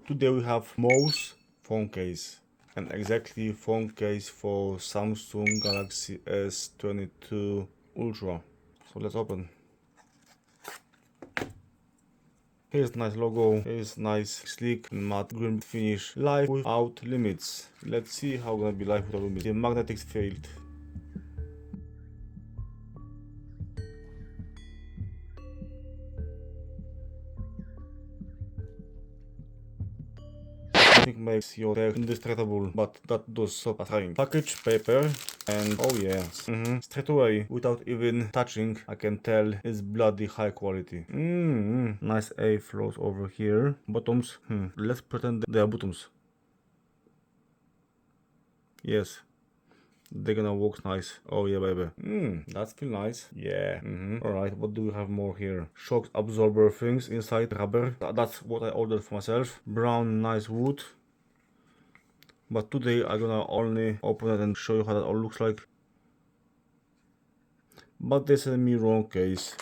Today we have Mous Phone Case, and exactly phone case for Samsung Galaxy S22 Ultra. So let's open. Here's nice logo, here's nice sleek matte green finish. Life without limits. Let's see how gonna be life without limits. The magnetic field. Nothing makes your tech indestructible, but that does so trying. Package paper and oh yes, straight away without even touching, I can tell it's bloody high quality. Nice A flows over here. Bottoms, let's pretend they are bottoms. Yes. They're gonna work nice. Oh yeah, baby. That's feel nice. Yeah. Alright, what do we have more here? Shock absorber things inside rubber. That's what I ordered for myself. Brown nice wood. But today I'm gonna only open it and show you how that all looks like. But they sent me wrong case.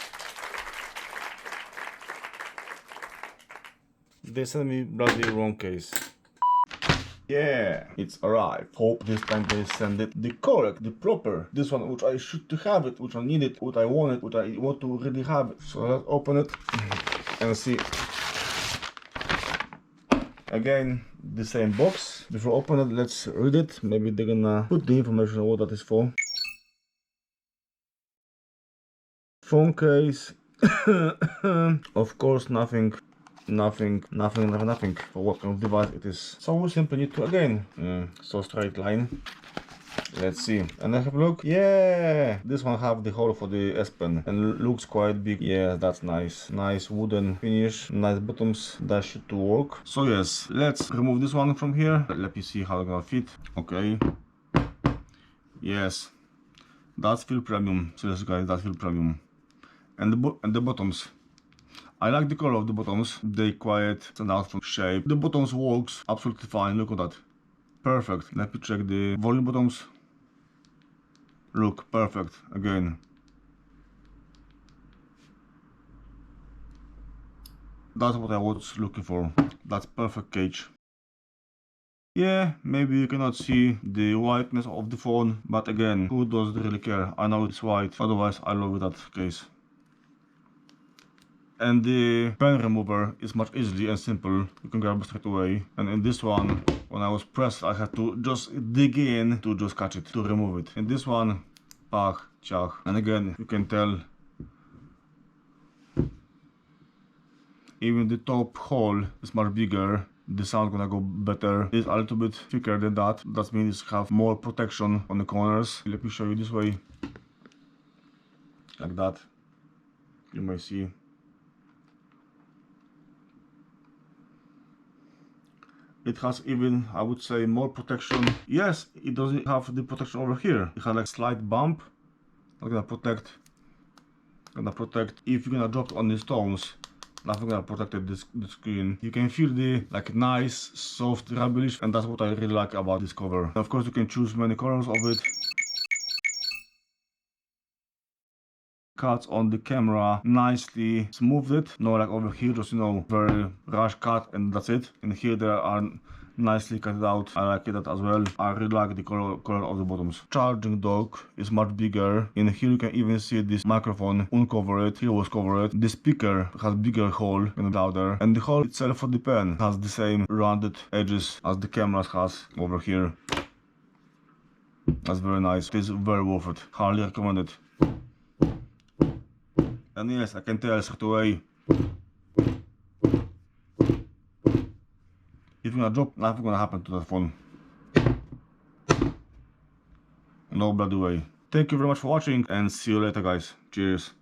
They sent me bloody wrong case. Yeah, it's arrived. Hope this time they send it the correct, the proper. This one which I should to have it, which I need it, what I want it, what I want to really have it. So let's open it and see. Again, the same box. Before open it, let's read it. Maybe they're gonna put the information on what that is for. Phone case. Of course, nothing for what kind of device it is. So we simply need to again, so straight line. Let's see, and I have a look. Yeah, this one have the hole for the S Pen and looks quite big. Yeah, that's nice. Nice wooden finish, nice bottoms. That should to work. So yes, let's remove this one from here. Let me see how it's gonna fit. Okay. Yes, that's feel premium. Seriously guys, that's feel premium. And the bottoms. I like the color of the bottoms. They quite stand out from shape. The bottoms works absolutely fine. Look at that. Perfect. Let me check the volume bottoms. Look, perfect. Again. That's what I was looking for. That's perfect cage. Yeah, maybe you cannot see the whiteness of the phone, but again, who does really care? I know it's white, otherwise I love that case. And the pen remover is much easy and simple. You can grab it straight away. And in this one, when I was pressed, I had to just dig in to just catch it, to remove it. In this one, pach, chach. And again, you can tell even the top hole is much bigger. The sound gonna go better. It's a little bit thicker than that. That means have more protection on the corners. Let me show you this way. Like that. You may see. It has even, I would say, more protection. Yes, it doesn't have the protection over here. It has like slight bump. Not gonna protect. If you're gonna drop on the stones, nothing gonna protect the screen. You can feel the like nice, soft rubbleish, and that's what I really like about this cover. And of course, you can choose many colors of it. Cuts on the camera nicely smoothed it, no like over here just very rush cut and that's it. And here they are nicely cut it out. I like it as well. I really like the color of the bottoms. Charging dock is much bigger. In here you can even see this microphone uncover it. Here was covered. The speaker has bigger hole and louder, and the hole itself for the pen has the same rounded edges as the camera has over here. That's very nice. It is very worth it. Highly recommend it. And yes, I can tell straight away. If you're gonna drop, nothing's gonna happen to that phone. No bloody way. Thank you very much for watching and see you later guys. Cheers.